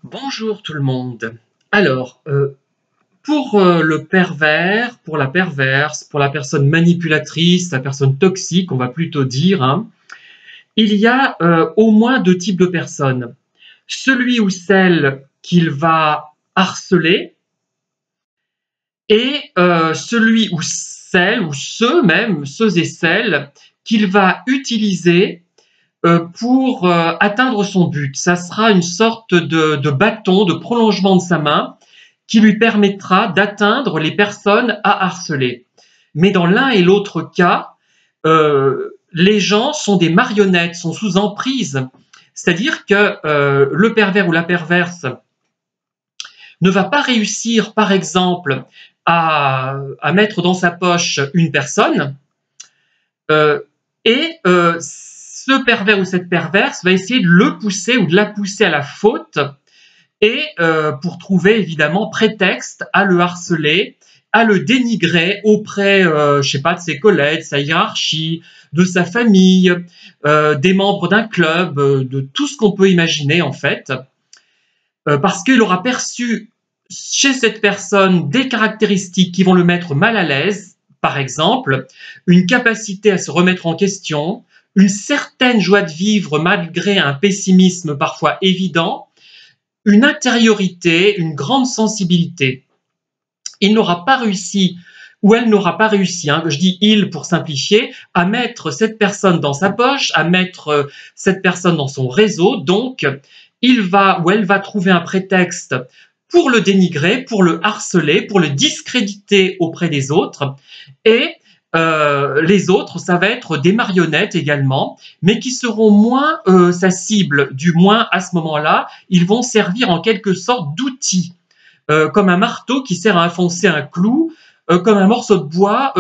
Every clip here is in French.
Bonjour tout le monde. Alors, pour le pervers, pour la perverse, pour la personne manipulatrice, la personne toxique, on va plutôt dire, hein, il y a au moins deux types de personnes. Celui ou celle qu'il va harceler et celui ou celle ou ceux et celles qu'il va utiliser pour atteindre son but. Ça sera une sorte de bâton, de prolongement de sa main qui lui permettra d'atteindre les personnes à harceler. Mais dans l'un et l'autre cas, les gens sont des marionnettes, sont sous emprise. C'est-à-dire que le pervers ou la perverse ne va pas réussir, par exemple, à mettre dans sa poche une personne, ce pervers ou cette perverse va essayer de le pousser ou de la pousser à la faute et pour trouver évidemment prétexte à le harceler, à le dénigrer auprès, je sais pas, de ses collègues, de sa hiérarchie, de sa famille, des membres d'un club, de tout ce qu'on peut imaginer en fait, parce qu'il aura perçu chez cette personne des caractéristiques qui vont le mettre mal à l'aise, par exemple, une capacité à se remettre en question, une certaine joie de vivre malgré un pessimisme parfois évident, une intériorité, une grande sensibilité. Il n'aura pas réussi, ou elle n'aura pas réussi, hein, je dis il pour simplifier, à mettre cette personne dans sa poche, à mettre cette personne dans son réseau, donc il va ou elle va trouver un prétexte pour le dénigrer, pour le harceler, pour le discréditer auprès des autres, et les autres, ça va être des marionnettes également, mais qui seront moins sa cible, du moins à ce moment-là, ils vont servir en quelque sorte d'outils, comme un marteau qui sert à enfoncer un clou, comme un morceau de bois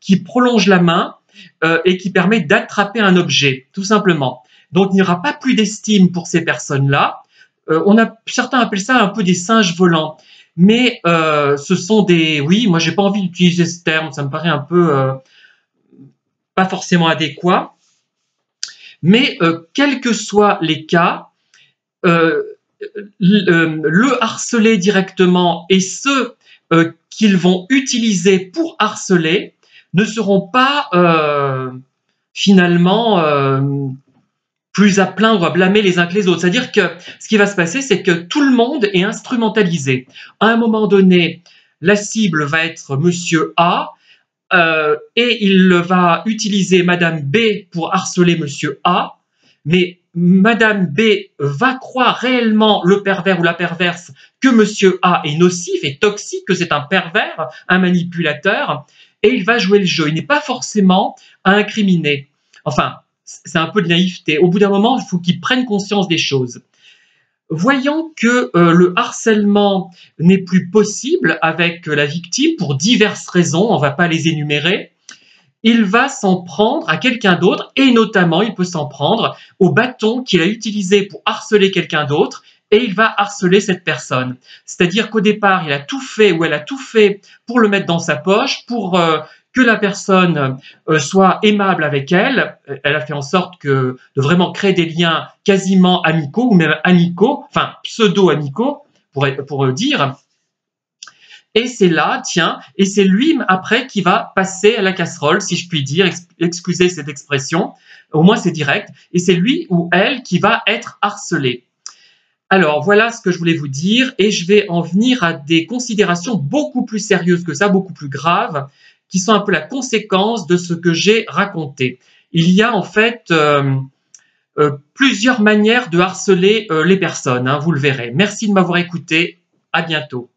qui prolonge la main et qui permet d'attraper un objet, tout simplement. Donc il n'y aura pas plus d'estime pour ces personnes-là. Certains appellent ça un peu des singes volants. Mais ce sont des... Oui, moi j'ai pas envie d'utiliser ce terme, ça me paraît un peu pas forcément adéquat. Mais quels que soient les cas, le harceler directement et ceux qu'ils vont utiliser pour harceler ne seront pas finalement plus à plaindre ou à blâmer les uns que les autres. C'est-à-dire que ce qui va se passer, c'est que tout le monde est instrumentalisé. À un moment donné, la cible va être Monsieur A, et il va utiliser Madame B pour harceler Monsieur A, mais Madame B va croire réellement, le pervers ou la perverse, que Monsieur A est nocif et toxique, que c'est un pervers, un manipulateur, et il va jouer le jeu. Il n'est pas forcément à incriminer. Enfin, c'est un peu de naïveté. Au bout d'un moment, il faut qu'ils prennent conscience des choses. Voyant que le harcèlement n'est plus possible avec la victime pour diverses raisons, on ne va pas les énumérer, il va s'en prendre à quelqu'un d'autre et notamment il peut s'en prendre au bâton qu'il a utilisé pour harceler quelqu'un d'autre et il va harceler cette personne. C'est-à-dire qu'au départ, il a tout fait ou elle a tout fait pour le mettre dans sa poche, pour que la personne soit aimable avec elle. Elle a fait en sorte de vraiment créer des liens quasiment amicaux ou même amicaux, enfin pseudo-amicaux pour dire. Et c'est là, tiens, et c'est lui après qui va passer à la casserole, si je puis dire, excusez cette expression, au moins c'est direct, et c'est lui ou elle qui va être harcelé. Alors voilà ce que je voulais vous dire, et je vais en venir à des considérations beaucoup plus sérieuses que ça, beaucoup plus graves, qui sont un peu la conséquence de ce que j'ai raconté. Il y a en fait plusieurs manières de harceler les personnes, hein, vous le verrez. Merci de m'avoir écouté, à bientôt.